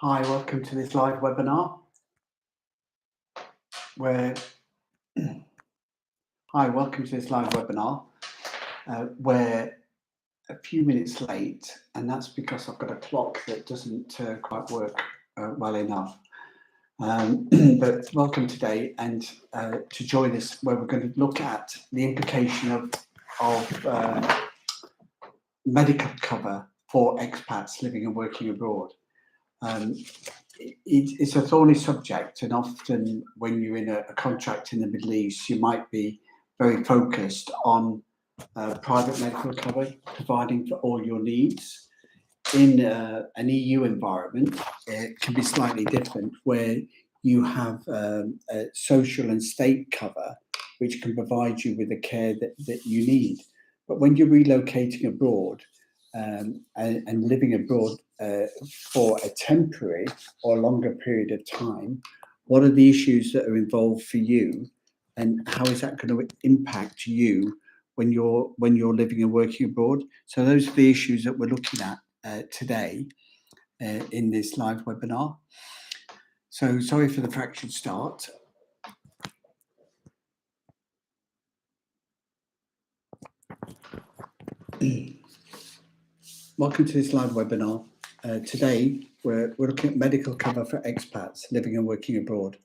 Hi, welcome to this live webinar where we're a few minutes late, and that's because I've got a clock that doesn't quite work well enough. But welcome today, and to join us where we're going to look at the implication of medical cover for expats living and working abroad. It's a thorny subject, and often when you're in a contract in the Middle East, you might be very focused on private medical cover, providing for all your needs. In an EU environment, it can be slightly different, where you have social and state cover, which can provide you with the care that you need. But when you're relocating abroad and living abroad for a temporary or longer period of time, what are the issues that are involved for you, and how is that going to impact you when you're living and working abroad? So those are the issues that we're looking at today in this live webinar. So sorry for the fractured start. Welcome to this live webinar. Today we're looking at medical cover for expats living and working abroad.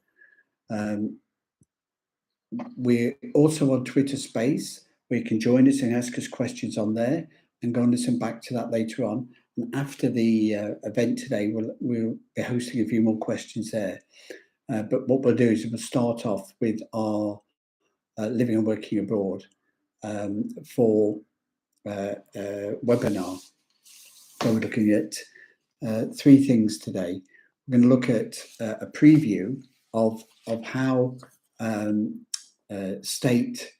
We're also on Twitter Space, where you can join us and ask us questions on there, and go and listen back to that later on. And after the event today, we'll be hosting a few more questions there. But what we'll do is we'll start off with our living and working abroad for webinar. So we're looking at three things today. We're going to look at a preview of how state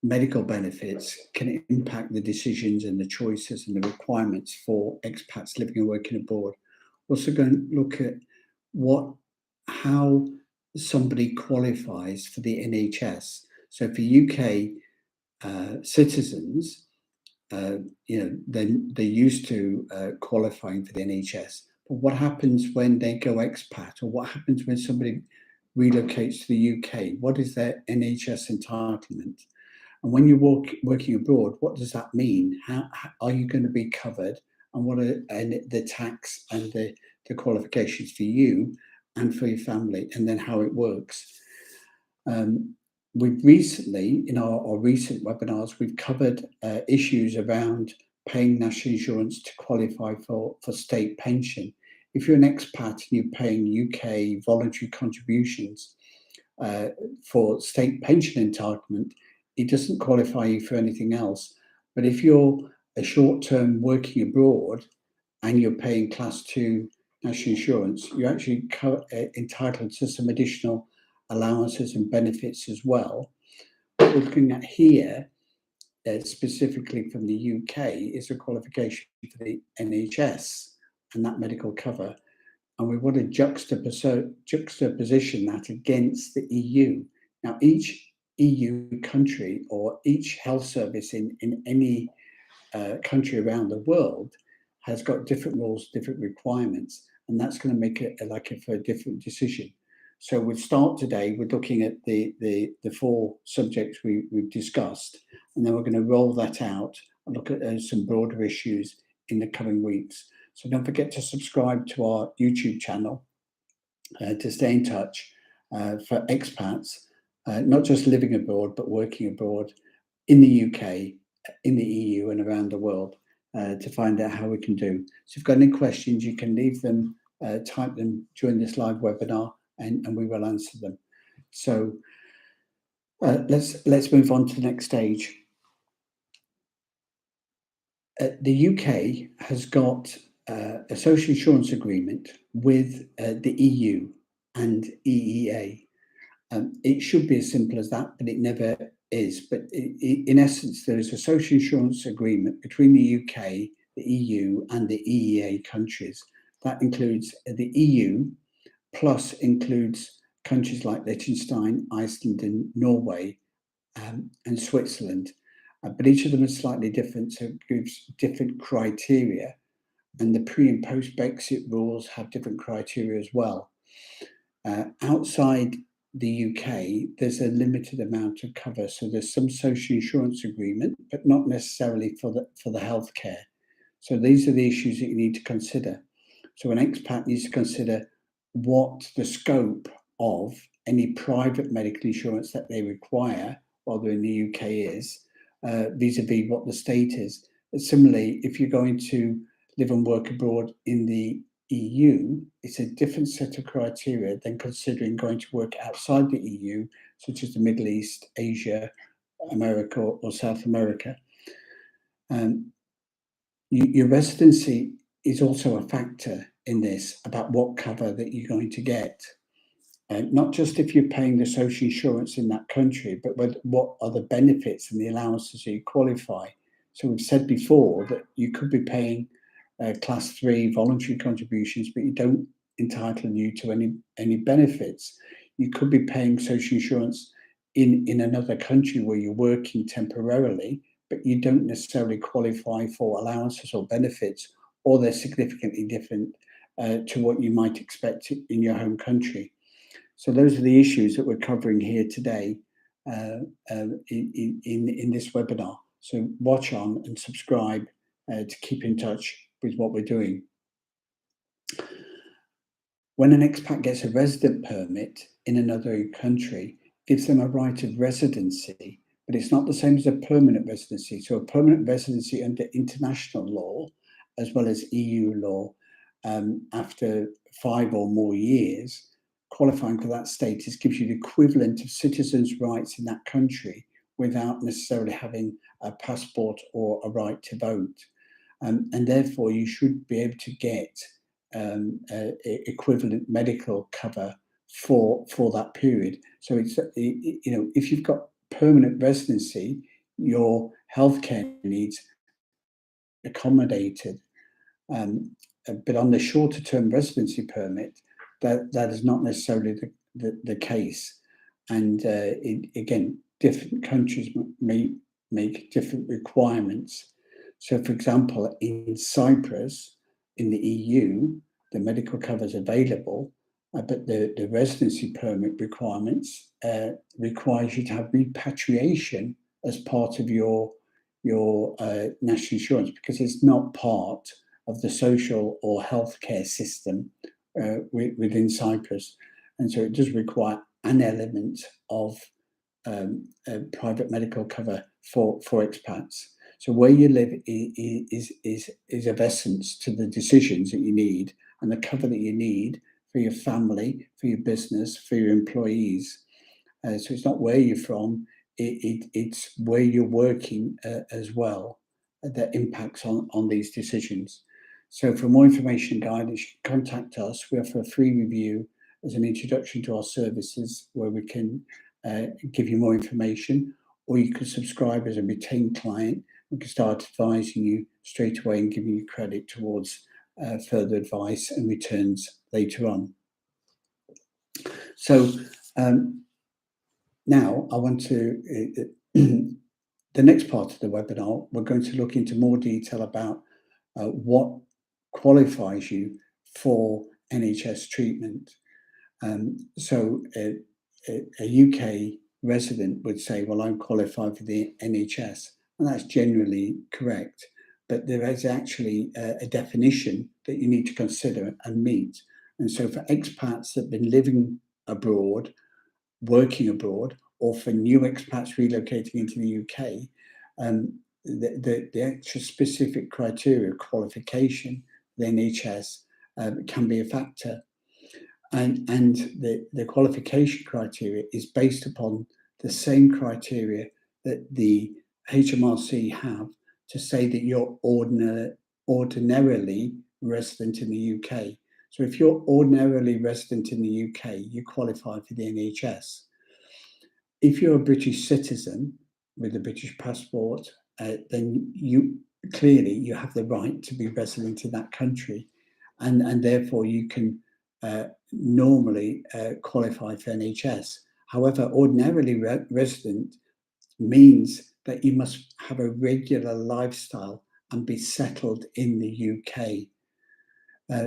medical benefits can impact the decisions and the choices and the requirements for expats living and working abroad. We're also going to look at how somebody qualifies for the NHS. So for UK citizens, then they're used to qualifying for the NHS. But what happens when they go expat, or what happens when somebody relocates to the UK? What is their NHS entitlement? And when you're working abroad, what does that mean? How are you going to be covered? And what are the tax and the qualifications for you and for your family, and then how it works? We've recently, in our recent webinars, we've covered issues around paying national insurance to qualify for state pension. If you're an expat and you're paying UK voluntary contributions for state pension entitlement, it doesn't qualify you for anything else. But if you're a short-term working abroad and you're paying class 2 national insurance, you're actually entitled to some additional allowances and benefits as well. What we're looking at here, specifically from the UK, is a qualification for the NHS and that medical cover. And we want to juxtaposition that against the EU. Now, each EU country or each health service in any country around the world has got different rules, different requirements, and that's going to make it for a different decision. So we'll start today with looking at the four subjects we've discussed, and then we're going to roll that out and look at some broader issues in the coming weeks. So don't forget to subscribe to our YouTube channel to stay in touch for expats, not just living abroad, but working abroad in the UK, in the EU, and around the world, to find out how we can do. So if you've got any questions, you can leave them, type them during this live webinar, and we will answer them. So let's move on to the next stage. The UK has got a social insurance agreement with the EU and EEA. It should be as simple as that, but it never is. But in essence, there is a social insurance agreement between the UK, the EU, and the EEA countries. That includes the EU, plus includes countries like Liechtenstein, Iceland, and Norway, and Switzerland. But each of them is slightly different, so it gives different criteria and the pre and post Brexit rules have different criteria as well. Outside the UK, there's a limited amount of cover, so there's some social insurance agreement, but not necessarily for the healthcare. So these are the issues that you need to consider. So an expat needs to consider what the scope of any private medical insurance that they require while they're in the UK is, vis-a-vis what the state is. Similarly, if you're going to live and work abroad in the EU, it's a different set of criteria than considering going to work outside the EU, such as the Middle East, Asia, America, or South America. Your residency is also a factor in this about what cover that you're going to get. Not just if you're paying the social insurance in that country, but what are the benefits and the allowances that you qualify. So we've said before that you could be paying class 3 voluntary contributions, but you don't entitle you to any benefits. You could be paying social insurance in another country where you're working temporarily, but you don't necessarily qualify for allowances or benefits, or they're significantly different to what you might expect in your home country. So those are the issues that we're covering here today in this webinar. So watch on and subscribe to keep in touch with what we're doing. When an expat gets a resident permit in another country, it gives them a right of residency, but it's not the same as a permanent residency. So a permanent residency under international law, as well as EU law, after 5 or more years, qualifying for that status gives you the equivalent of citizens' rights in that country without necessarily having a passport or a right to vote. And therefore, you should be able to get equivalent medical cover for that period. So it's if you've got permanent residency, your healthcare needs accommodated. But on the shorter term residency permit, that is not necessarily the case. And again, different countries may make different requirements. So, for example, in Cyprus, in the EU, the medical cover is available, but the residency permit requirements requires you to have repatriation as part of your national insurance, because it's not part of the social or healthcare system within Cyprus. And so it does require an element of private medical cover for expats. So where you live is of essence to the decisions that you need and the cover that you need for your family, for your business, for your employees. So it's not where you're from, it's where you're working as well that impacts on these decisions. So for more information and guidance, you can contact us. We offer a free review as an introduction to our services where we can give you more information, or you can subscribe as a retained client. We can start advising you straight away and giving you credit towards further advice and returns later on. So now I want to, the next part of the webinar, we're going to look into more detail about what qualifies you for NHS treatment. So a UK resident would say, well, I'm qualified for the NHS, and that's generally correct. But there is actually a definition that you need to consider and meet. And so for expats that have been living abroad, working abroad, or for new expats relocating into the UK, the actual specific criteria qualification, the NHS, can be a factor. And the qualification criteria is based upon the same criteria that the HMRC have to say that you're ordinarily resident in the UK. So if you're ordinarily resident in the UK, you qualify for the NHS. If you're a British citizen with a British passport, then you have the right to be resident in that country, and therefore you can normally qualify for NHS. However, ordinarily resident means that you must have a regular lifestyle and be settled in the UK.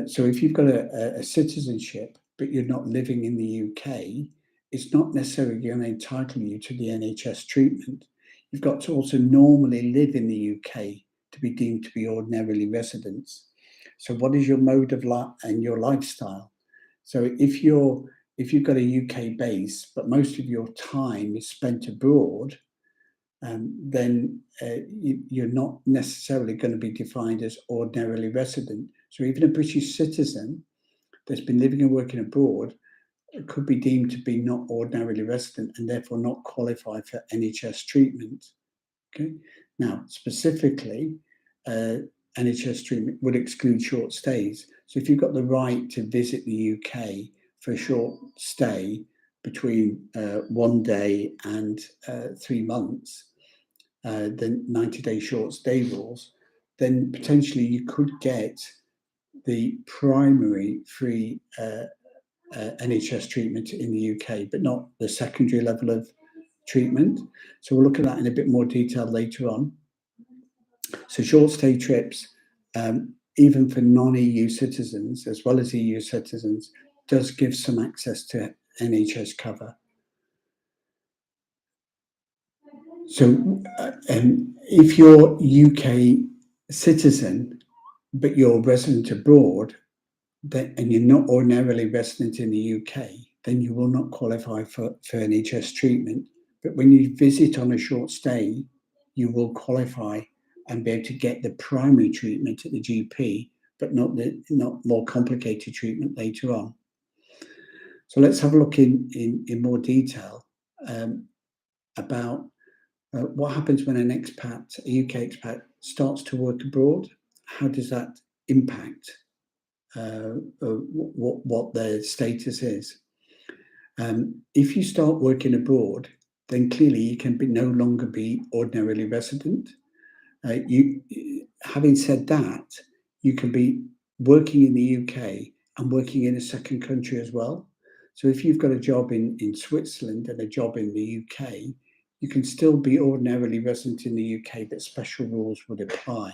So if you've got a citizenship, but you're not living in the UK, it's not necessarily going to entitle you to the NHS treatment. You've got to also normally live in the UK to be deemed to be ordinarily residents. So what is your mode of life and your lifestyle? So if you've got a UK base, but most of your time is spent abroad, then you're not necessarily going to be defined as ordinarily resident. So even a British citizen that's been living and working abroad could be deemed to be not ordinarily resident and therefore not qualify for NHS treatment. Okay. Now, specifically, NHS treatment would exclude short stays. So if you've got the right to visit the UK for a short stay between 1 day and 3 months, the 90-day short stay rules, then potentially you could get the primary free NHS treatment in the UK, but not the secondary level of treatment. So we'll look at that in a bit more detail later on. So short stay trips, even for non-EU citizens as well as EU citizens, does give some access to NHS cover. So if you're UK citizen, but you're resident abroad, and you're not ordinarily resident in the UK, then you will not qualify for NHS treatment. But when you visit on a short stay, you will qualify and be able to get the primary treatment at the GP, but not more complicated treatment later on. So let's have a look in more detail about what happens when an expat, a UK expat, starts to work abroad. How does that impact what their status is? If you start working abroad, then clearly you can no longer be ordinarily resident. Having said that, you can be working in the UK and working in a second country as well. So if you've got a job in Switzerland and a job in the UK, you can still be ordinarily resident in the UK, but special rules would apply,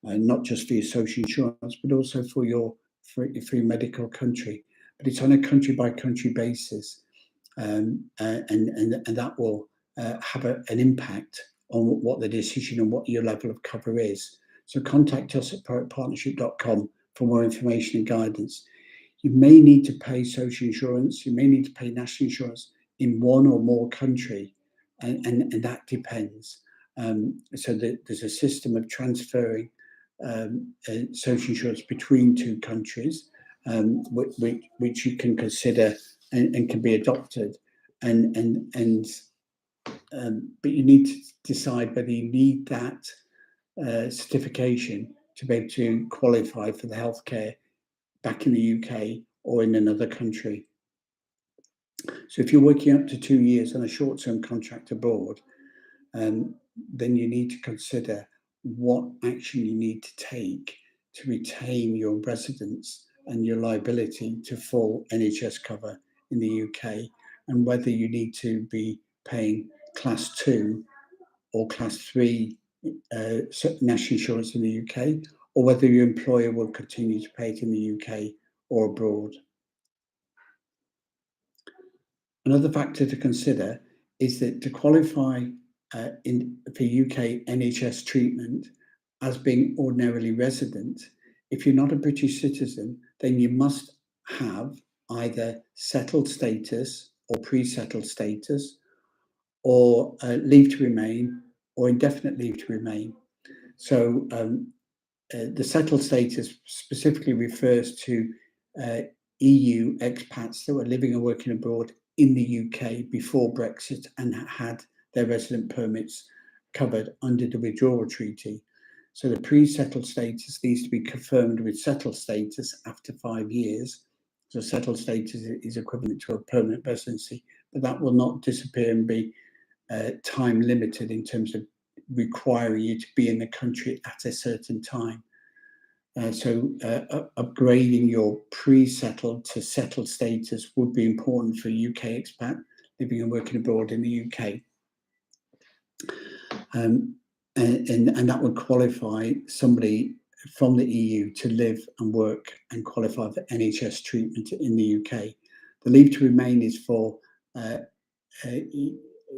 not just for your social insurance, but also for your medical country. But it's on a country by country basis, and that will have an impact on what the decision and what your level of cover is. So contact us at privatepartnership.com for more information and guidance. You may need to pay social insurance, you may need to pay national insurance in one or more country, and that depends. So there's a system of transferring social insurance between two countries, which you can consider and can be adopted, but you need to decide whether you need that certification to be able to qualify for the healthcare back in the UK or in another country. So if you're working up to 2 years on a short-term contract abroad, then you need to consider what action you need to take to retain your residence and your liability to full NHS cover in the UK, and whether you need to be paying class 2 or class 3 national insurance in the UK, or whether your employer will continue to pay it in the UK or abroad. Another factor to consider is that to qualify for UK NHS treatment as being ordinarily resident, if you're not a British citizen, then you must have either settled status or pre-settled status, or leave to remain, or indefinite leave to remain. So the settled status specifically refers to EU expats that were living and working abroad in the UK before Brexit and had their resident permits covered under the withdrawal treaty. So the pre-settled status needs to be confirmed with settled status after 5 years. So settled status is equivalent to a permanent residency, but that will not disappear and be time limited in terms of requiring you to be in the country at a certain time. So upgrading your pre-settled to settled status would be important for a UK expat living and working abroad in the UK. And that would qualify somebody from the EU to live and work and qualify for NHS treatment in the UK. The leave to remain is for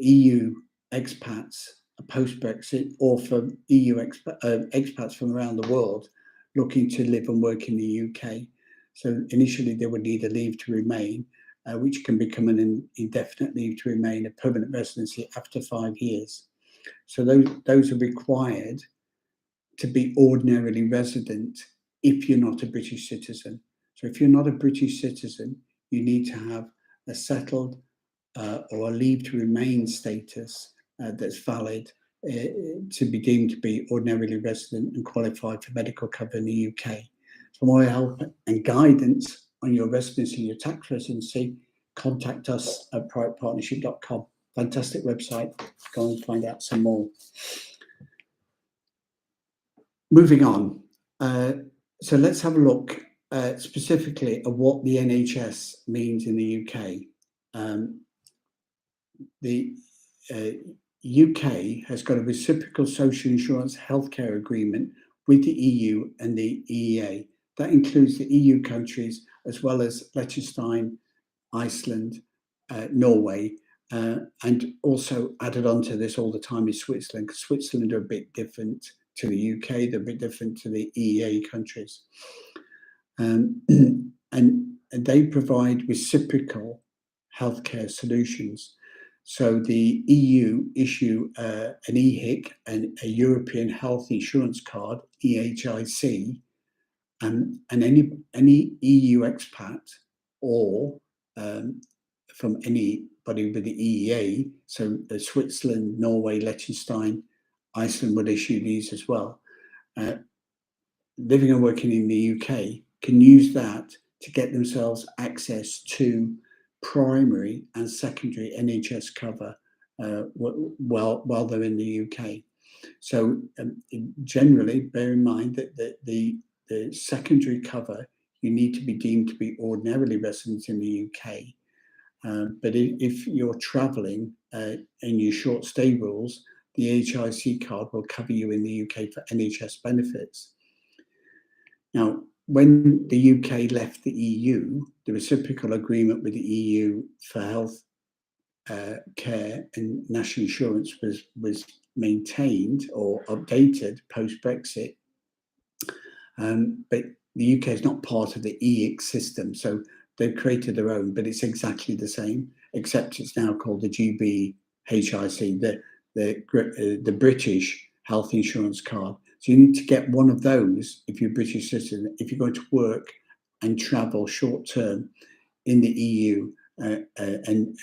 EU expats post-Brexit, or for EU expats from around the world looking to live and work in the UK. So initially they would need a leave to remain, which can become an indefinite leave to remain, a permanent residency after 5 years. So those are required to be ordinarily resident if you're not a British citizen. So if you're not a British citizen, you need to have a settled or a leave to remain status that's valid to be deemed to be ordinarily resident and qualified for medical cover in the UK. For more help and guidance on your residency, your tax residency, contact us at privatepartnership.com. Fantastic website. Go and find out some more. Moving on. So let's have a look specifically at what the NHS means in the UK. The UK has got a reciprocal social insurance healthcare agreement with the EU and the EEA. That includes the EU countries as well as Liechtenstein, Iceland, Norway, and also added onto this all the time is Switzerland, because Switzerland are a bit different to the UK, they're a bit different to the EEA countries. And they provide reciprocal healthcare solutions. So the EU issue an EHIC, and a European Health Insurance Card, EHIC, and any EU expat or from anybody with the EEA, so Switzerland, Norway, Liechtenstein, Iceland would issue these as well. Living and working in the UK can use that to get themselves access to primary and secondary NHS cover while they're in the UK. So generally, bear in mind that the secondary cover, you need to be deemed to be ordinarily resident in the UK. But if you're travelling and your short stay rules, the HIC card will cover you in the UK for NHS benefits. Now, when the UK left the EU, the reciprocal agreement with the EU for health care and national insurance was maintained or updated post-Brexit. But the UK is not part of the EIC system, so they've created their own, but it's exactly the same, except it's now called the GBHIC, the British Health Insurance Card. So you need to get one of those if you're a British citizen, if you're going to work and travel short term in the EU and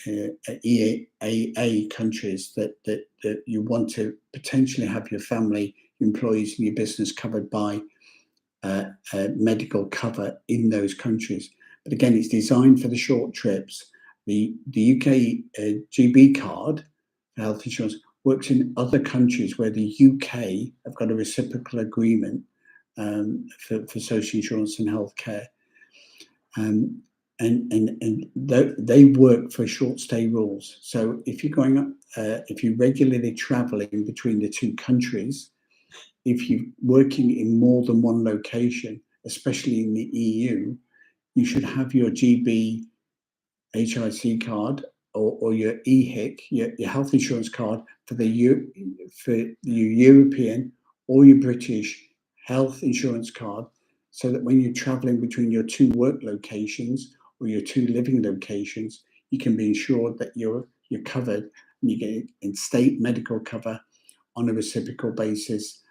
EAA countries that you want to potentially have your family, your employees, and your business covered by medical cover in those countries. But again, it's designed for the short trips. The UK GB card for health insurance works in other countries where the UK have got a reciprocal agreement for social insurance and healthcare. And they work for short stay rules. So if you're going up, if you're regularly traveling between the two countries, if you're working in more than one location, especially in the EU, you should have your GB HIC card or your EHIC, your health insurance card for your European or your British health insurance card, so that when you're traveling between your two work locations or your two living locations, you can be ensured that you're covered and you get in-state medical cover on a reciprocal basis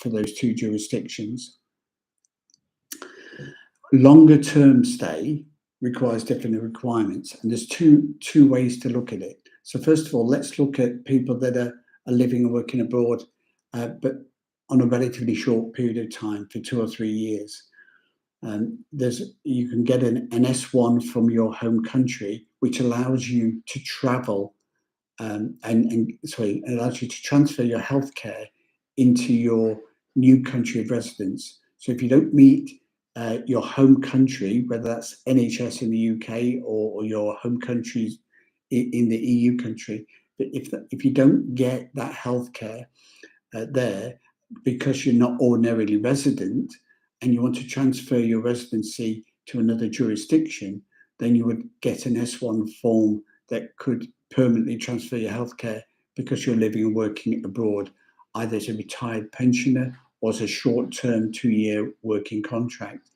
for those two jurisdictions. Longer term stay requires different requirements, and there's two ways to look at it. So first of all, let's look at people that are living and working abroad, but on a relatively short period of time, for 2 or 3 years. You can get an S1 from your home country, which allows you to travel it allows you to transfer your healthcare into your new country of residence. So if you don't meet your home country, whether that's NHS in the UK or your home countries in the EU country, but if you don't get that healthcare there, because you're not ordinarily resident and you want to transfer your residency to another jurisdiction, then you would get an S1 form that could permanently transfer your healthcare because you're living and working abroad, either as a retired pensioner or as a short-term 2-year working contract.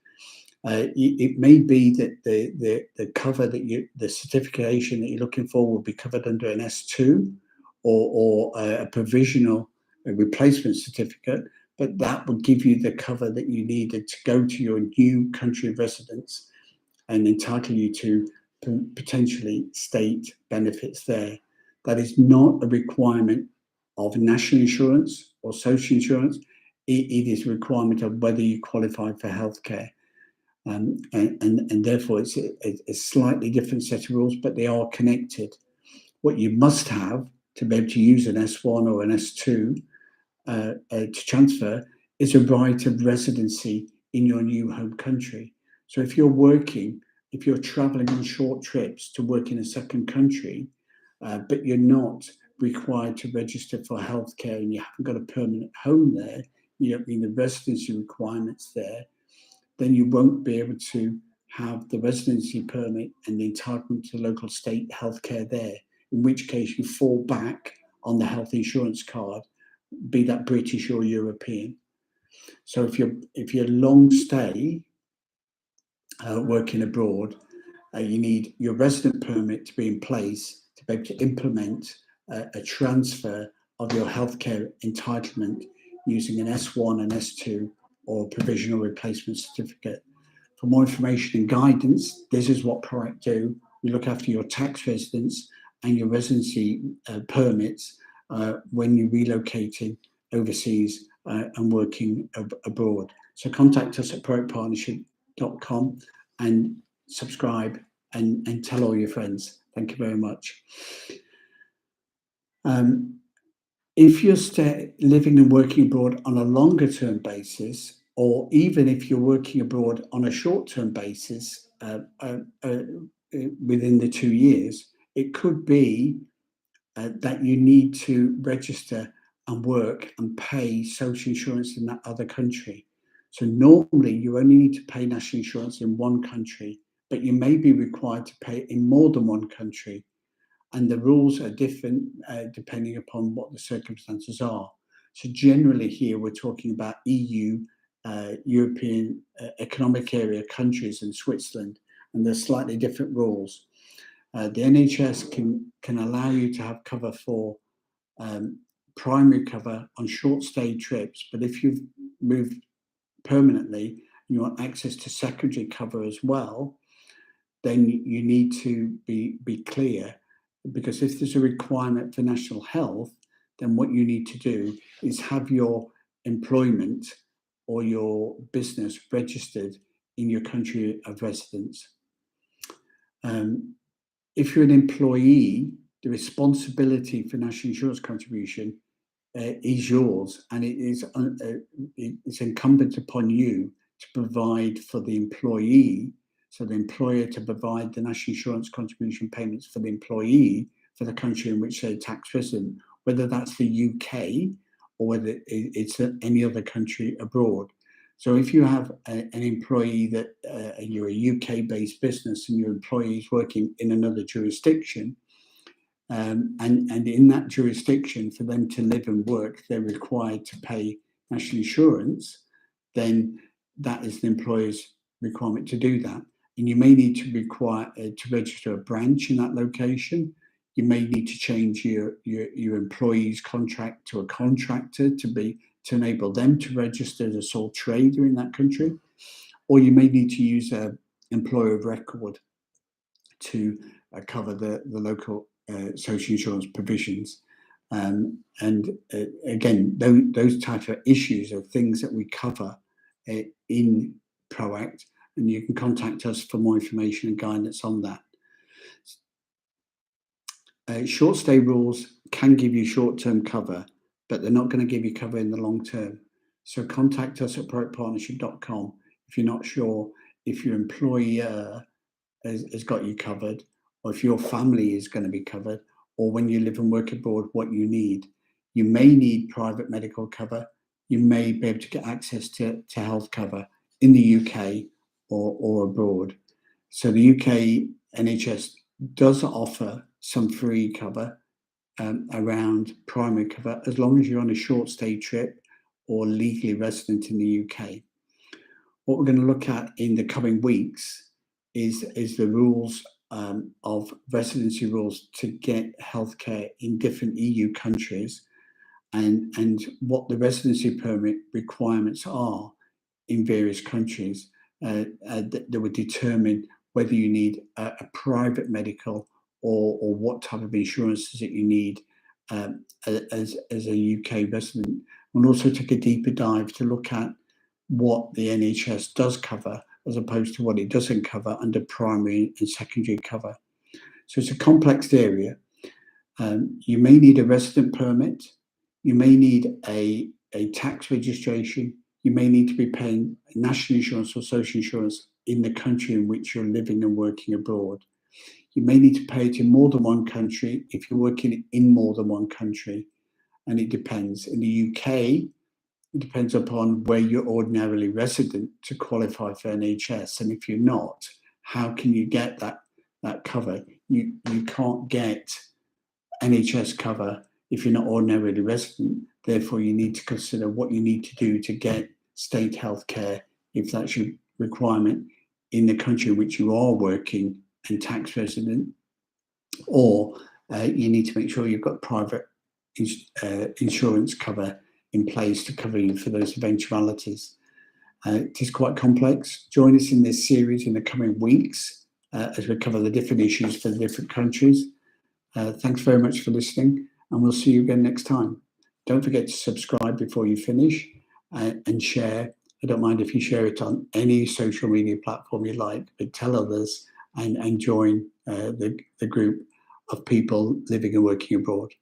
It may be that the cover that the certification that you're looking for will be covered under an S2 or a provisional replacement certificate, but that will give you the cover that you needed to go to your new country of residence and entitle you to potentially state benefits there. That is not a requirement of national insurance or social insurance. It is a requirement of whether you qualify for healthcare. And therefore it's a slightly different set of rules, but they are connected. What you must have to be able to use an S1 or an S2 to transfer is a right of residency in your new home country. So if you're traveling on short trips to work in a second country, but you're not required to register for healthcare and you haven't got a permanent home there, you don't meet the residency requirements there, then you won't be able to have the residency permit and the entitlement to local state healthcare there, in which case you fall back on the health insurance card, be that British or European. So if you're long stay working abroad, you need your resident permit to be in place to be able to implement a transfer of your healthcare entitlement using an S1 and S2 or provisional replacement certificate. For more information and guidance, this is what ProAct do. We look after your tax residence and your residency permits when you're relocating overseas and working abroad. So contact us at proactpartnership.com and subscribe and tell all your friends. Thank you very much. If you're living and working abroad on a longer term basis, or even if you're working abroad on a short term basis within the 2 years, it could be that you need to register and work and pay social insurance in that other country. So normally you only need to pay national insurance in one country, but you may be required to pay in more than one country. And the rules are different depending upon what the circumstances are. So generally here we're talking about EU, European Economic Area countries and Switzerland, and there's slightly different rules. The NHS can allow you to have cover for primary cover on short stay trips, but if you've moved permanently and you want access to secondary cover as well, then you need to be clear, because if there's a requirement for national health, then what you need to do is have your employment or your business registered in your country of residence. If you're an employee, the responsibility for national insurance contribution is yours, and it's incumbent upon you to provide for the employee, so the employer to provide the national insurance contribution payments for the employee for the country in which they're tax resident, whether that's the UK or whether it's any other country abroad. So if you have an employee that you're a UK-based business and your employee is working in another jurisdiction, and in that jurisdiction, for them to live and work, they're required to pay national insurance, then that is the employer's requirement to do that. And you may need to register a branch in that location. You may need to change your employee's contract to a contractor to enable them to register as a sole trader in that country, or you may need to use an employer of record to cover the local social insurance provisions. Again, those type of issues are things that we cover in ProAct, and you can contact us for more information and guidance on that. Short stay rules can give you short-term cover, but they're not going to give you cover in the long term. So contact us at proactpartnership.com if you're not sure if your employer has got you covered, or if your family is going to be covered, or when you live and work abroad, what you need. You may need private medical cover. you may be able to get access to health cover in the UK or abroad. So the UK NHS does offer some free cover around primary cover, as long as you're on a short stay trip or legally resident in the UK. What we're going to look at in the coming weeks is the rules of residency rules to get healthcare in different EU countries, and what the residency permit requirements are in various countries that would determine whether you need a private medical or what type of insurances that you need as a UK resident. And also take a deeper dive to look at what the NHS does cover as opposed to what it doesn't cover under primary and secondary cover. So it's a complex area. You may need a resident permit. You may need a tax registration. You may need to be paying national insurance or social insurance in the country in which you're living and working abroad. You may need to pay it in more than one country if you're working in more than one country. And it depends. In the UK, it depends upon where you're ordinarily resident to qualify for NHS. And if you're not, how can you get that cover? You can't get NHS cover if you're not ordinarily resident. Therefore, you need to consider what you need to do to get state healthcare, if that's your requirement, in the country in which you are working and tax resident, or you need to make sure you've got private insurance cover in place to cover you for those eventualities. It is quite complex. Join us in this series in the coming weeks as we cover the different issues for the different countries. Thanks very much for listening, and we'll see you again next time. Don't forget to subscribe before you finish and share. I don't mind if you share it on any social media platform you like, but tell others and join the group of people living and working abroad.